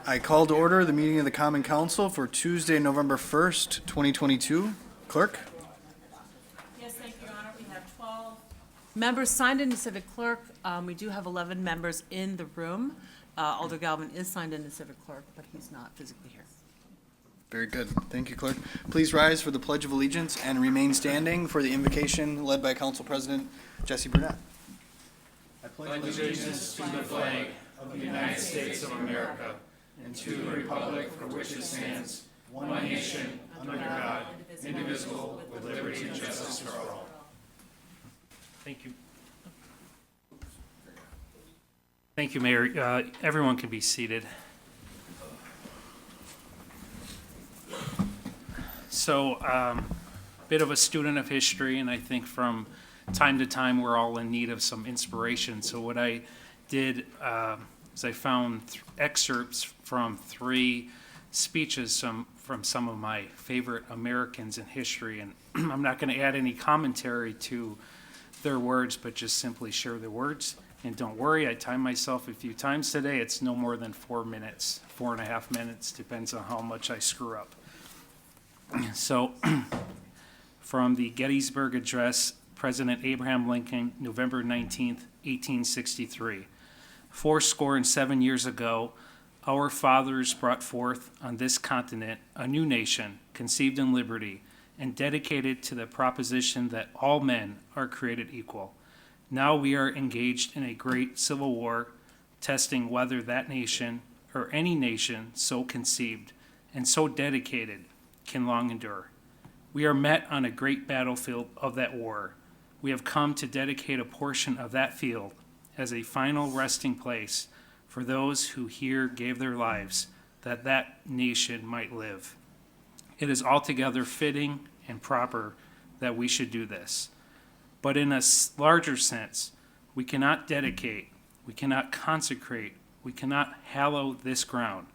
I call to order the meeting of the Common Council for Tuesday, November 1st, 2022. Clerk? Yes, thank you, Your Honor. We have 12 members signed in to Civic Clerk. We do have 11 members in the room. Alder Galvin is signed in to Civic Clerk, but he's not physically here. Very good. Thank you, Clerk. Please rise for the Pledge of Allegiance and remain standing for the invocation led by Council President Jesse Burnett. I pledge allegiance to the flag of the United States of America and to the republic for which it stands, one nation, under God, indivisible, with liberty and justice for all. Thank you. Thank you, Mayor. Everyone can be seated. So, bit of a student of history, and I think from time to time we're all in need of some inspiration. So what I did is I found excerpts from 3 speeches from some of my favorite Americans in history, and I'm not going to add any commentary to their words, but just simply share their words. And don't worry, I timed myself a few times today. It's no more than 4 minutes, 4.5 minutes, depends on how much I screw up. So, from the Gettysburg Address, President Abraham Lincoln, November 19th, 1863. 77 years ago, our fathers brought forth on this continent a new nation, conceived in liberty, and dedicated to the proposition that all men are created equal. Now we are engaged in a great civil war, testing whether that nation, or any nation so conceived and so dedicated, can long endure. We are met on a great battlefield of that war. We have come to dedicate a portion of that field as a final resting place for those who here gave their lives that that nation might live. It is altogether fitting and proper that we should do this. But in a larger sense, we cannot dedicate, we cannot consecrate, we cannot hallow this ground.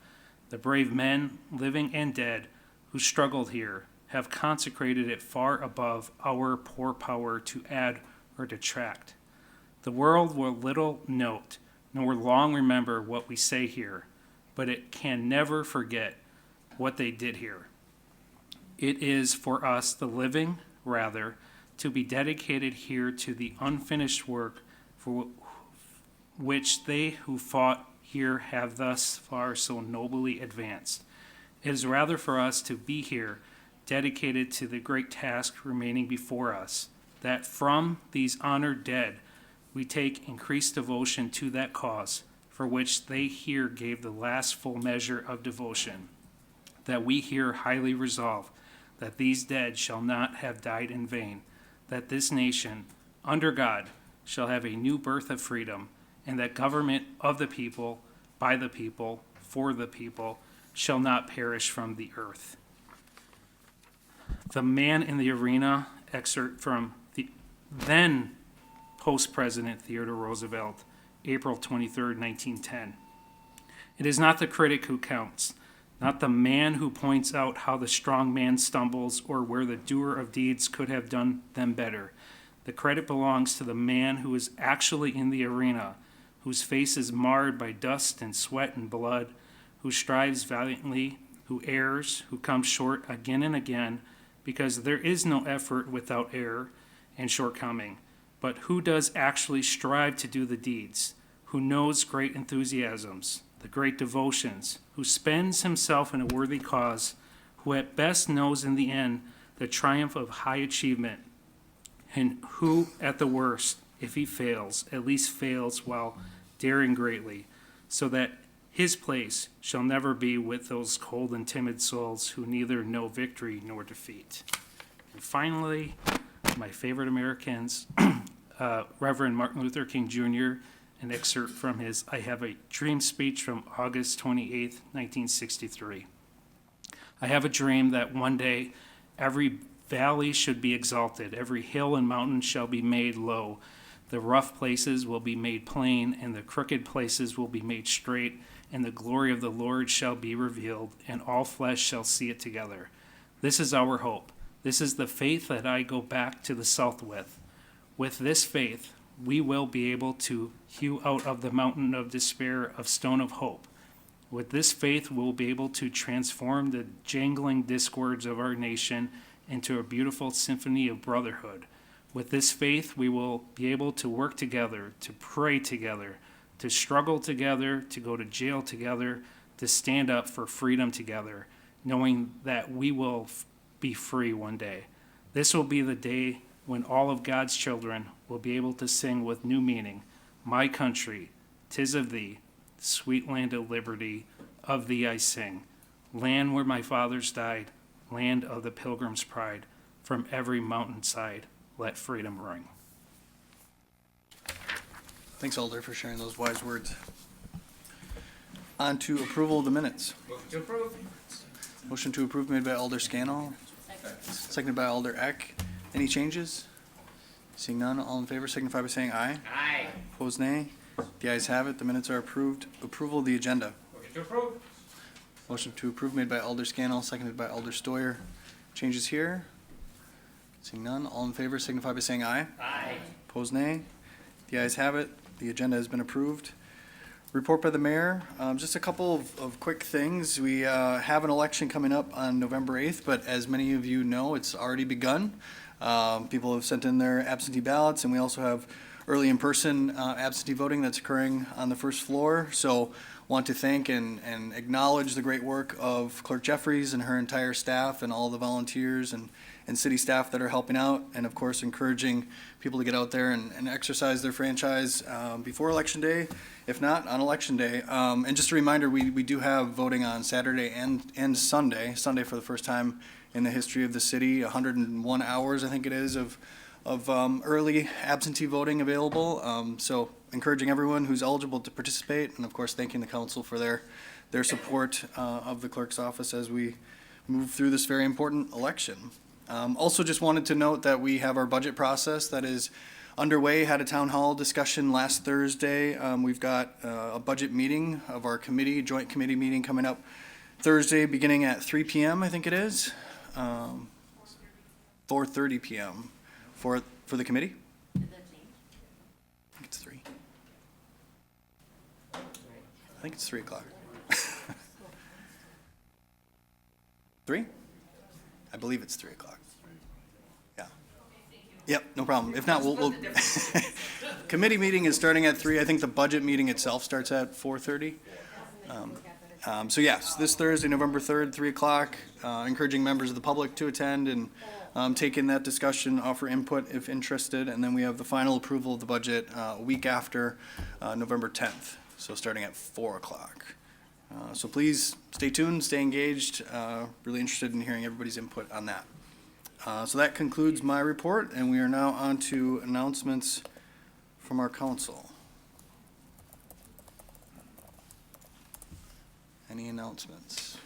The brave men, living and dead, who struggled here have consecrated it far above our poor power to add or detract. The world will little note, nor long remember what we say here, but it can never forget what they did here. It is for us, the living, rather, to be dedicated here to the unfinished work for which they who fought here have thus far so nobly advanced. It is rather for us to be here, dedicated to the great task remaining before us, that from these honored dead we take increased devotion to that cause for which they here gave the last full measure of devotion, that we here highly resolve that these dead shall not have died in vain, that this nation, under God, shall have a new birth of freedom, and that government of the people, by the people, for the people, shall not perish from the earth. The Man in the Arena, excerpt from the then Post-President Theodore Roosevelt, April 23rd, 1910. It is not the critic who counts, not the man who points out how the strong man stumbles or where the doer of deeds could have done them better. The credit belongs to the man who is actually in the arena, whose face is marred by dust and sweat and blood, who strives valiantly, who errs, who comes short again and again, because there is no effort without error and shortcoming, but who does actually strive to do the deeds, who knows great enthusiasms, the great devotions, who spends himself in a worthy cause, who at best knows in the end the triumph of high achievement, and who at the worst, if he fails, at least fails while daring greatly, so that his place shall never be with those cold and timid souls who neither know victory nor defeat. And finally, my favorite Americans, Reverend Martin Luther King Jr., an excerpt from his I Have a Dream speech from August 28th, 1963. I have a dream that one day every valley should be exalted, every hill and mountain shall be made low. The rough places will be made plain, and the crooked places will be made straight, and the glory of the Lord shall be revealed, and all flesh shall see it together. This is our hope. This is the faith that I go back to the South with. With this faith, we will be able to hew out of the mountain of despair a stone of hope. With this faith, we'll be able to transform the jangling discords of our nation into a beautiful symphony of brotherhood. With this faith, we will be able to work together, to pray together, to struggle together, to go to jail together, to stand up for freedom together, knowing that we will be free one day. This will be the day when all of God's children will be able to sing with new meaning, "My country, 'tis of thee, sweet land of liberty, of thee I sing. Land where my fathers died, land of the pilgrim's pride, from every mountainside, let freedom ring." Thanks, Alder, for sharing those wise words. On to approval of the minutes. Motion to approve. Motion to approve made by Alder Scannell, seconded by Alder Eck. Any changes? Seeing none, all in favor signify by saying aye. Aye. Opposed, nay. The ayes have it. The minutes are approved. Approval of the agenda. Motion to approve. Motion to approve made by Alder Scannell, seconded by Alder Stoyer. Changes here? Seeing none, all in favor signify by saying aye. Aye. Opposed, nay. The ayes have it. The agenda has been approved. Report by the mayor. Just a couple of quick things. We have an election coming up on November 8th, but as many of you know, it's already begun. People have sent in their absentee ballots, and we also have early in-person absentee voting that's occurring on the first floor. So want to thank and acknowledge the great work of Clerk Jeffries and her entire staff and all the volunteers and city staff that are helping out, and of course encouraging people to get out there and exercise their franchise before Election Day, if not on Election Day. And just a reminder, we do have voting on Saturday and Sunday for the first time in the history of the city, 101 hours, I think it is, of early absentee voting available. So encouraging everyone who's eligible to participate, and of course thanking the council for their support of the clerk's office as we move through this very important election. Also just wanted to note that we have our budget process that is underway. Had a town hall discussion last Thursday. We've got a budget meeting of our committee, joint committee meeting coming up Thursday, beginning at 3 p.m. I think it is. 4:30 p.m. for the committee. I think it's 3. I think it's 3 o'clock. 3? I believe it's 3 o'clock. Yeah. Yep, no problem. If not, we'll committee meeting is starting at 3. I think the budget meeting itself starts at 4:30. So yes, this Thursday, November 3rd, 3 o'clock, encouraging members of the public to attend and take in that discussion, offer input if interested, and then we have the final approval of the budget a week after November 10th, so starting at 4 o'clock. So please stay tuned, stay engaged, really interested in hearing everybody's input on that. So that concludes my report, and we are now on to announcements from our council. Any announcements?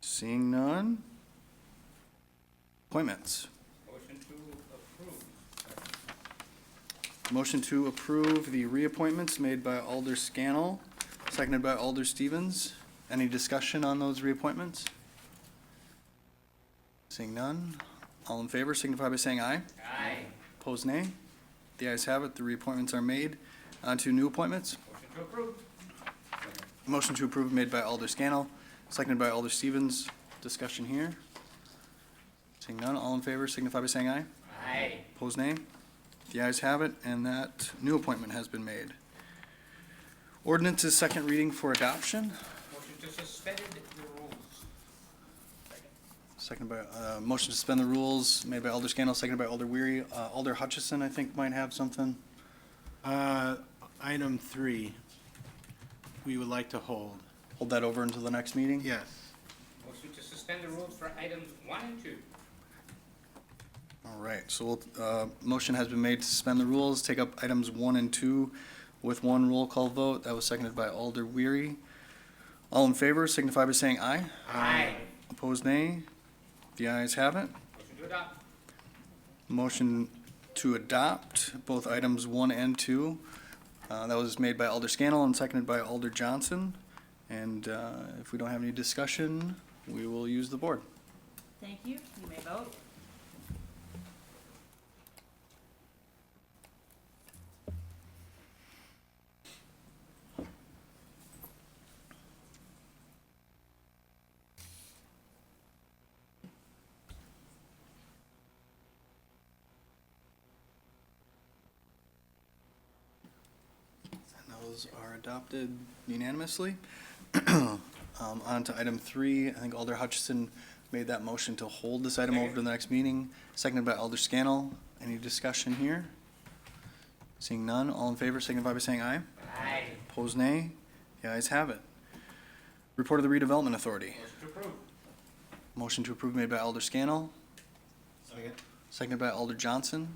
Seeing none? Appointments. Motion to approve. Motion to approve the reappointments made by Alder Scannell, seconded by Alder Stevens. Any discussion on those reappointments? Seeing none? All in favor signify by saying aye. Aye. Opposed, nay. The ayes have it. The reappointments are made. On to new appointments. Motion to approve. Motion to approve made by Alder Scannell, seconded by Alder Stevens. Discussion here. Seeing none, all in favor signify by saying aye. Aye. Opposed, nay. The ayes have it, and that new appointment has been made. Ordinance is second reading for adoption. Motion to suspend the rules. Second by, motion to suspend the rules made by Alder Scannell, seconded by Alder Weary. Alder Hutchison, I think, might have something. Item 3, we would like to hold. Hold that over until the next meeting? Yes. Motion to suspend the rules for items 1 and 2. All right, so motion has been made to suspend the rules, take up items 1 and 2 with one roll call vote. That was seconded by Alder Weary. All in favor signify by saying aye. Aye. Opposed, nay. The ayes have it. Motion to adopt. Motion to adopt both items 1 and 2. That was made by Alder Scannell and seconded by Alder Johnson. And if we don't have any discussion, we will use the board. Thank you. You may vote. Those are adopted unanimously. On to item 3, I think Alder Hutchison made that motion to hold this item over to the next meeting, seconded by Alder Scannell. Any discussion here? Seeing none, all in favor signify by saying aye. Aye. Opposed, nay. The ayes have it. Report of the Redevelopment Authority. Motion to approve. Motion to approve made by Alder Scannell, Second. seconded by Alder Johnson.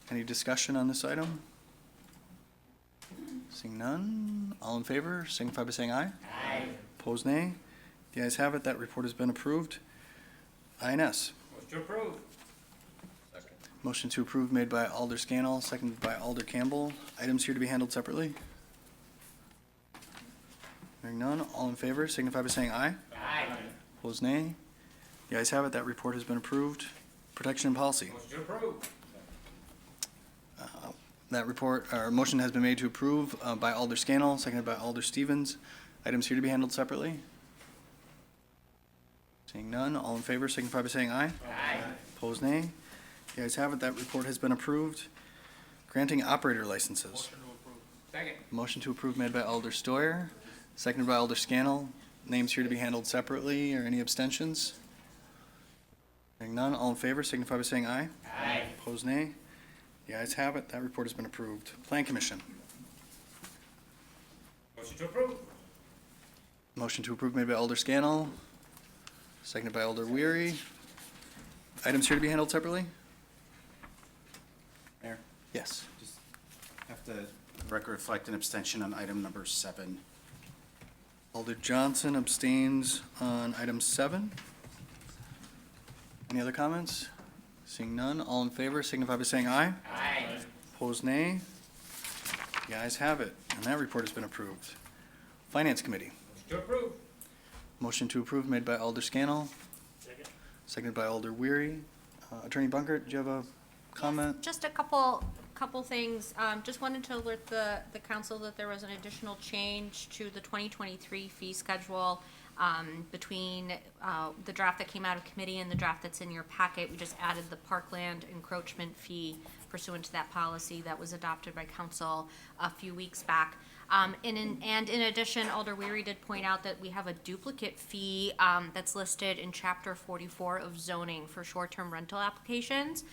Any discussion on this item? Seeing none, all in favor signify by saying aye. Aye. Opposed, nay. The ayes have it. That report has been approved. INS. Motion to approve. Motion to approve made by Alder Scannell, seconded by Alder Campbell. Items here to be handled separately. Hearing none, all in favor signify by saying aye. Aye. Opposed, nay. The ayes have it. That report has been approved. Protection and policy. Motion to approve. That report, or motion has been made to approve by Alder Scannell, seconded by Alder Stevens. Items here to be handled separately. Seeing none, all in favor signify by saying aye. Aye. Opposed, nay. The ayes have it. That report has been approved. Granting operator licenses. Second. Motion to approve made by Alder Stoyer, seconded by Alder Scannell. Names here to be handled separately, or any abstentions? Hearing none, all in favor signify by saying aye. Aye. Opposed, nay. The ayes have it. That report has been approved. Plan Commission. Motion to approve. Motion to approve made by Alder Scannell, seconded by Alder Weary. Items here to be handled separately? Mayor, Yes. just have to record reflect an abstention on item number 7. Alder Johnson abstains on item 7. Any other comments? Seeing none, all in favor signify by saying aye. Aye. Opposed, nay. The ayes have it, and that report has been approved. Finance Committee. Motion to approve. Motion to approve made by Alder Scannell, Second. seconded by Alder Weary. Attorney Bunkert, do you have a comment? Just a couple things. Just wanted to alert the council that there was an additional change to the 2023 fee schedule between the draft that came out of committee and the draft that's in your packet. We just added the parkland encroachment fee pursuant to that policy that was adopted by council a few weeks back. And in addition, Alder Weary did point out that we have a duplicate fee that's listed in Chapter 44 of zoning for short-term rental applications.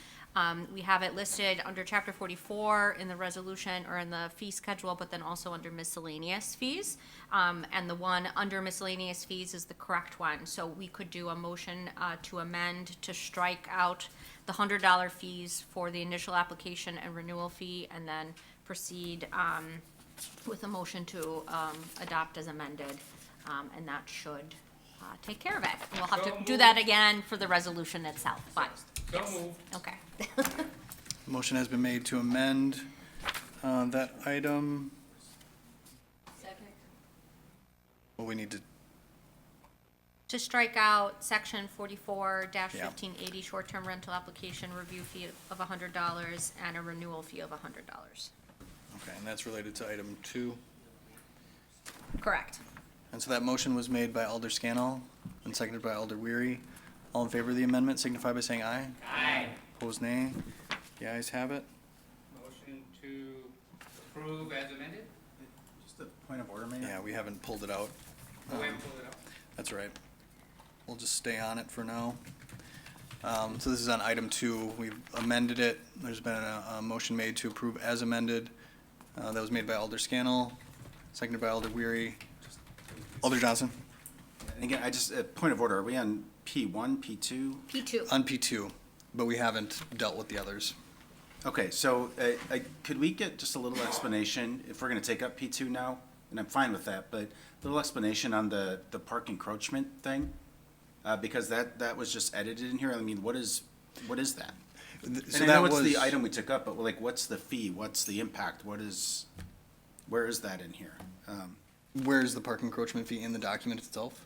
We have it listed under Chapter 44 in the resolution or in the fee schedule, but then also under miscellaneous fees. And the one under miscellaneous fees is the correct one. So we could do a motion to amend to strike out the $100 fees for the initial application and renewal fee, and then proceed with a motion to adopt as amended, and that should take care of it. We'll have to do that again for the resolution itself, but, So moved. okay. Motion has been made to amend that item. Second. Well, we need to, To strike out section 44-1580, short-term rental application review fee of $100 and a renewal fee of $100. okay, and that's related to item 2. Correct. And so that motion was made by Alder Scannell and seconded by Alder Weary. All in favor of the amendment signify by saying aye. Aye. Opposed, nay. The ayes have it. Motion to approve as amended? Just a point of order, Mayor. Yeah, we haven't pulled it out. Oh, we haven't pulled it up. That's right. We'll just stay on it for now. So this is on item 2. We've amended it. There's been a motion made to approve as amended. That was made by Alder Scannell, seconded by Alder Weary. Alder Johnson? And again, point of order, are we on P1, P2? P2. On P2, but we haven't dealt with the others. Okay, so could we get just a little explanation, if we're going to take up P2 now? And I'm fine with that, but a little explanation on the park encroachment thing? Because that was just edited in here. I mean, what is that? So And I that know it's the was- item we took up, but like, what's the fee? What's the impact? where is that in here? Where's the park encroachment fee in the document itself?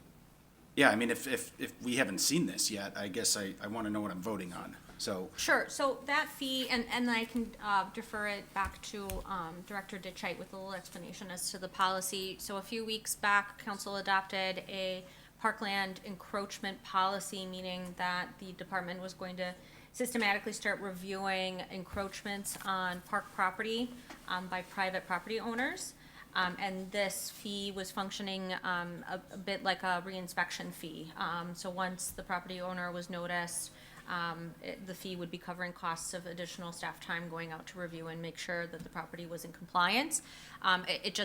Yeah, I mean, if we haven't seen this yet, I guess I want to know what I'm voting on. So, Sure, so that fee, and I can defer it back to Director Ditchite with a little explanation as to the policy. So a few weeks back, council adopted a parkland encroachment policy, meaning that the department was going to systematically start reviewing encroachments on park property by private property owners. And this fee was functioning a bit like a reinspection fee. So once the property owner was noticed, the fee would be covering costs of additional staff time going out to review and make sure that the property was in compliance. It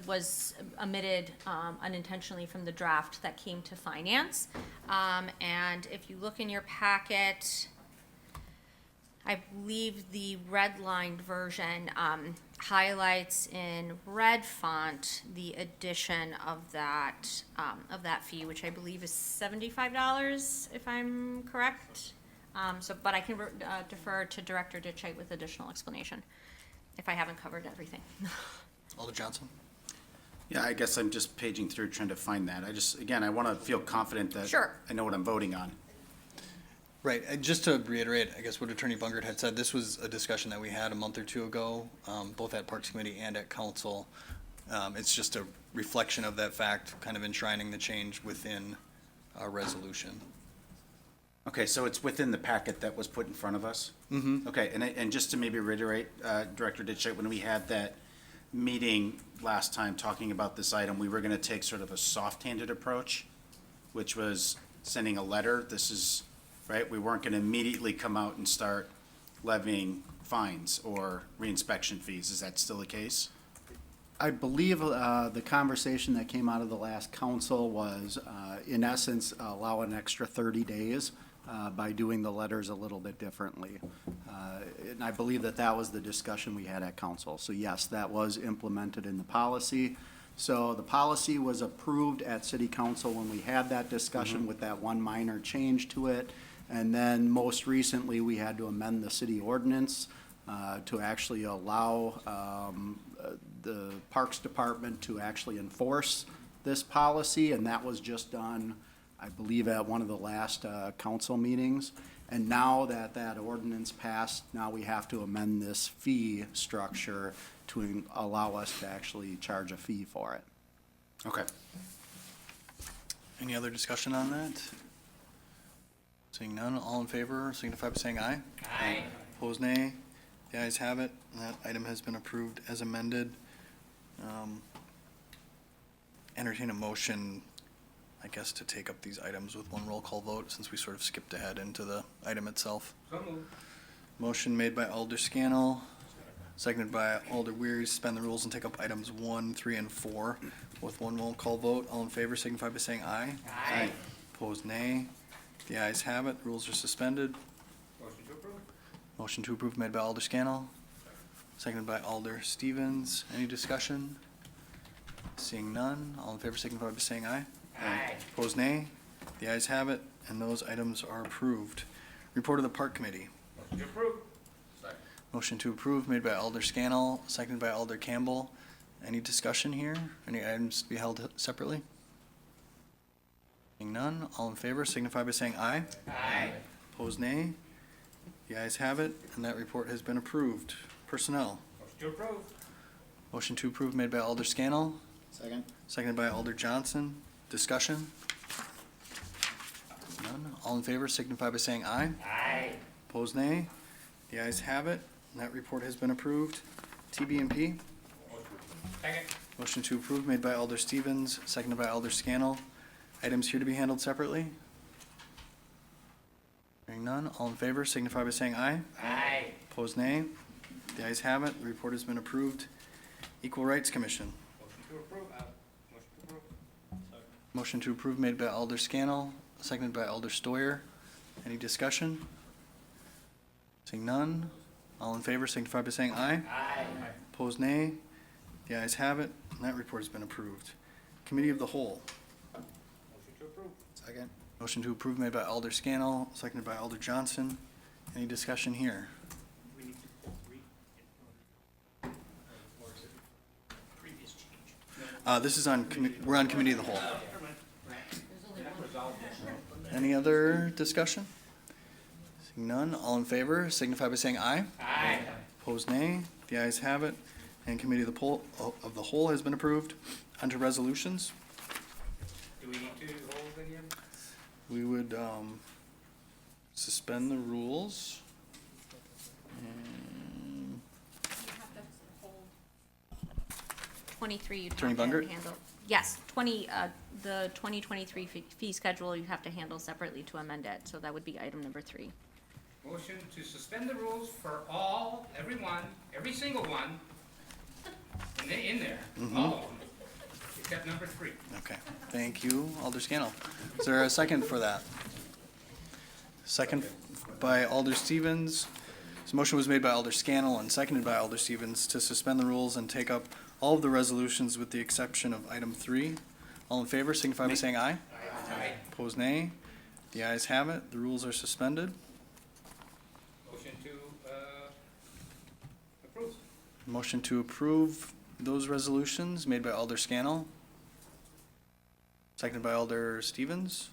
was omitted unintentionally from the draft that came to finance. And if you look in your packet, I believe the redlined version highlights in red font the addition of that fee, which I believe is $75, if I'm correct. But I can defer to Director Ditchite with additional explanation, if I haven't covered everything. Alder Johnson? Yeah, I guess I'm just paging through trying to find that. I want to feel confident that Sure. I know what I'm voting on. Right, and just to reiterate, I guess what Attorney Bungert had said, this was a discussion that we had a month or two ago, both at Parks Committee and at Council. It's just a reflection of that fact, kind of enshrining the change within our resolution. Okay, so it's within the packet that was put in front of us? Mm-hmm. Okay, and just to maybe reiterate, Director Ditchite, when we had that meeting last time talking about this item, we were gonna take sort of a soft-handed approach, which was sending a letter. This is, right, we weren't gonna immediately come out and start levying fines or reinspection fees. Is that still the case? I believe the conversation that came out of the last council was, in essence, allow an extra 30 days by doing the letters a little bit differently. And I believe that was the discussion we had at council. So yes, that was implemented in the policy. So the policy was approved at city council when we had that discussion with that one minor change to it. And then most recently, we had to amend the city ordinance to actually allow the Parks Department to actually enforce this policy, and that was just done, I believe, at one of the last council meetings. And now that that ordinance passed, now we have to amend this fee structure to allow us to actually charge a fee for it. Okay. Any other discussion on that? Seeing none, all in favor signify by saying aye. Aye. Opposed, nay. The ayes have it, and that item has been approved as amended. Entertain a motion, I guess, to take up these items with one roll call vote, since we sort of skipped ahead into the item itself. Motion made by Alder Scannell, seconded by Alder Weary, suspend the rules and take up items 1, 3, and 4 with one roll call vote. All in favor signify by saying aye. Aye. Opposed, nay. The ayes have it, rules are suspended. Motion to approve made by Alder Scannell, seconded by Alder Stevens. Any discussion? Seeing none, all in favor signify by saying aye. Aye. Opposed, nay. The ayes have it, and those items are approved. Report of the Park Committee. Motion to approve. Motion to approve made by Alder Scannell, seconded by Alder Campbell. Any discussion here? Any items to be held separately? Seeing none, all in favor signify by saying aye. Aye. Opposed, nay. The ayes have it, and that report has been approved. Personnel. Motion to approve. Motion to approve made by Alder Scannell, Second? seconded by Alder Johnson. Discussion? None. All in favor signify by saying aye. Aye. Opposed, nay. The ayes have it, and that report has been approved. TB&P. Second. Motion to approve made by Alder Stevens, seconded by Alder Scannell. Items here to be handled separately? Hearing none, all in favor signify by saying aye. Aye. Opposed, nay. The ayes have it, the report has been approved. Equal Rights Commission. Motion to approve. Motion to approve. Motion to approve made by Alder Scannell, seconded by Alder Stoyer. Any discussion? Seeing none, all in favor signify by saying aye. Aye. Opposed, nay. The ayes have it, and that report has been approved. Committee of the Whole. Motion to approve. Second? Motion to approve made by Alder Scannell, seconded by Alder Johnson. Any discussion here? We need to read it. Or is it previous change? This is on, we're on Committee of the Whole. Any other discussion? Seeing none, all in favor signify by saying aye. Aye. Opposed, nay. The ayes have it, and Committee of the Whole has been approved. Onto resolutions. Do we need to hold again? We would suspend the rules. And 2023, you'd have Attorney to Bungert? handle. Yes, the 2023 fee schedule, you have to handle separately to amend it, so that would be item number 3. Motion to suspend the rules for everyone, every single one, in there, all of them, except number 3. Okay, thank you, Alder Scannell. Is there a second for that? Second by Alder Stevens. This motion was made by Alder Scannell and seconded by Alder Stevens to suspend the rules and take up all of the resolutions with the exception of item 3. All in favor signify by saying aye. Aye. Opposed, nay. The ayes have it. The rules are suspended. Motion to approve. Motion to approve those resolutions made by Alder Scannell, seconded by Alder Stevens.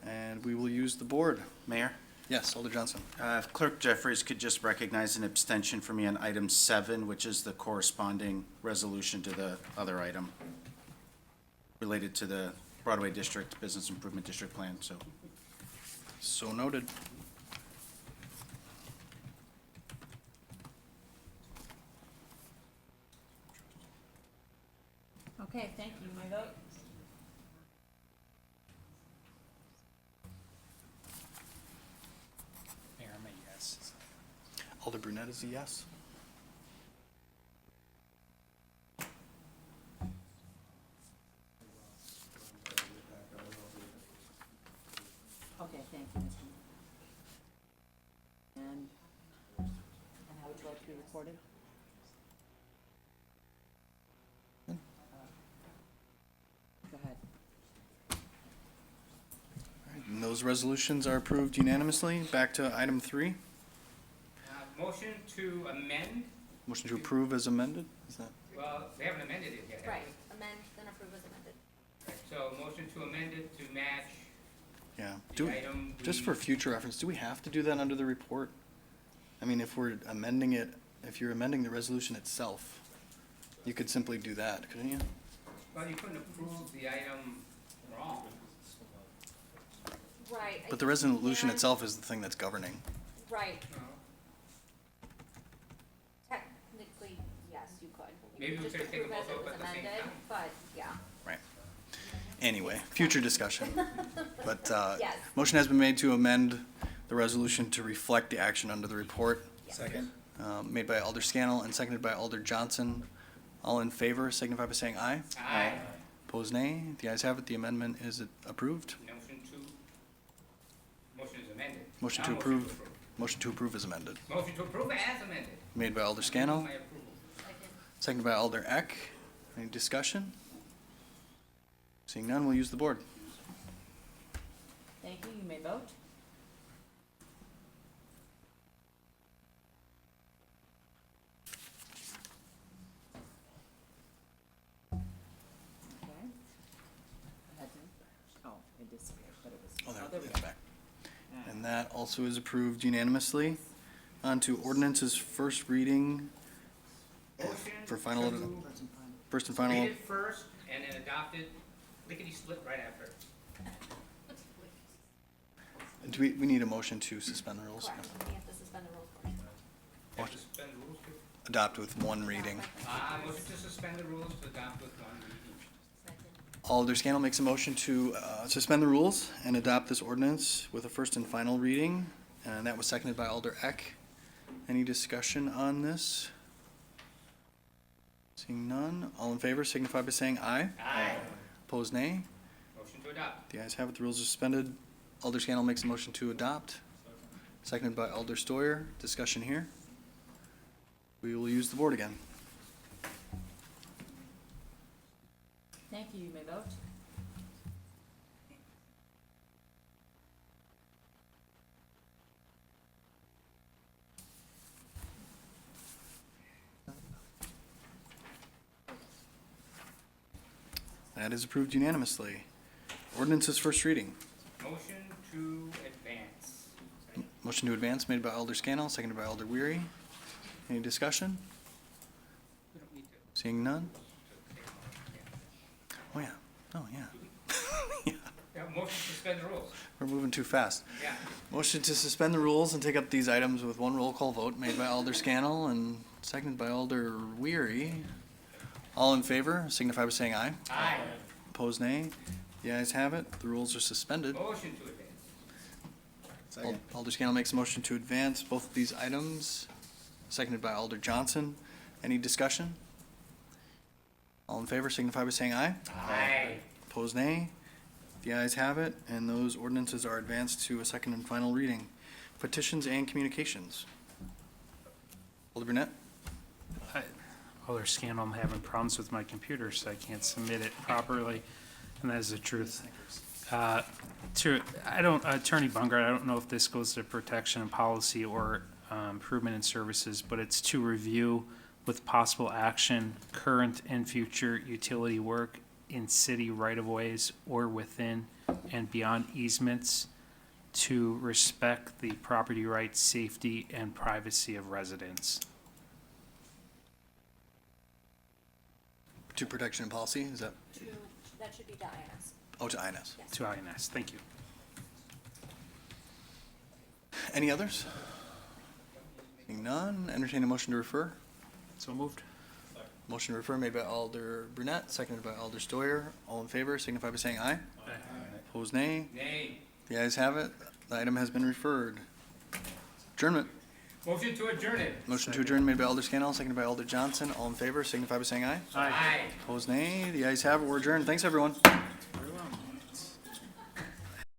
And we will use the board. Mayor? Yes, Alder Johnson. If Clerk Jeffries could just recognize an abstention for me on item 7, which is the corresponding resolution to the other item related to the Broadway District Business Improvement District Plan, so. So noted. Okay, thank you. My vote? Mayor, I'm a yes. Alder Brunette is a yes. Okay, thank you, Mr. Mayor. And how would you like to be recorded? Go ahead. All right, and those resolutions are approved unanimously. Back to item 3. Motion to amend, Motion to approve as amended. Is that? well, we haven't amended it yet, have Right, we? amend, then approve as amended. Right, so motion to amend it to match Yeah. the item. Just for future reference, do we have to do that under the report? I mean, if we're amending it, if you're amending the resolution itself, you could simply do that, couldn't you? Well, you couldn't approve the item wrong. Right. But the resolution itself is the thing that's governing. Right, No. technically, yes, you could. You Maybe could we just could take approve them as both it up was at the same amended, time. But, yeah. Right. Anyway, future discussion. But, Yes. motion has been made to amend the resolution to reflect the action under the report. Second. Made by Alder Scannell and seconded by Alder Johnson. All in favor signify by saying aye. Aye. Opposed, nay. The ayes have it. The amendment is approved. Motion is amended. Motion Now to approve. Motion to approve is amended. Motion to approve as amended. Made by Alder Scannell, My approval. seconded by Alder Eck. Any discussion? Seeing none, we'll use the board. Thank you. You may vote. Okay. I had to- Oh, it disappeared, but it was. Oh, there, there we it's go. back. And that also is approved unanimously. On to ordinances first reading Motion for final, to first and read final. it first and then adopt it lickety-split right after. Do we need a motion to suspend the rules? Correct, we have to suspend the rules first. Have to suspend the rules too. Adopt with one reading. Motion to suspend the rules to adopt with one reading. Alder Scannell makes a motion to suspend the rules and adopt this ordinance with a first and final reading, and that was seconded by Alder Eck. Any discussion on this? Seeing none, all in favor signify by saying aye. Aye. Opposed, nay. Motion to adopt. The ayes have it, the rules are suspended. Alder Scannell makes a motion to adopt, seconded by Alder Stoyer. Discussion here. We will use the board again. Thank you. You may vote. That is approved unanimously. Ordinance is first reading. Motion to advance. Motion to advance made by Alder Scannell, seconded by Alder Weary. Any discussion? We don't need to. Seeing none? Yeah. Oh, yeah. Oh, yeah. Yeah, motion to suspend the rules. We're moving too fast. Yeah. Motion to suspend the rules and take up these items with one roll call vote made by Alder Scannell and seconded by Alder Weary. All in favor signify by saying aye. Aye. Opposed, nay. The ayes have it. The rules are suspended. Motion to advance. Second. Alder Scannell makes a motion to advance both of these items, seconded by Alder Johnson. Any discussion? All in favor signify by saying aye. Aye. Opposed, nay. The ayes have it, and those ordinances are advanced to a second and final reading. Petitions and communications. Alder Brunette? Alder Scannell, I'm having problems with my computer, so I can't submit it properly, and that is the truth. Attorney Bungard, I don't know if this goes to protection and policy or improvement in services, but it's to review with possible action, current and future utility work in city right-of-ways or within and beyond easements to respect the property rights, safety, and privacy of residents. To protection and policy, is that, That should be to INS. oh, to INS. To INS, thank you. Any others? Seeing none, entertain a motion to refer. So moved. Motion to refer made by Alder Brunette, seconded by Alder Stoyer. All in favor signify by saying aye. Opposed, nay. Nay. The ayes have it. The item has been referred. Adjournment. Motion to adjourn it. Motion to adjourn made by Alder Scannell, seconded by Alder Johnson. All in favor signify by saying aye. Aye. Opposed, nay. The ayes have it. We're adjourned. Thanks, everyone.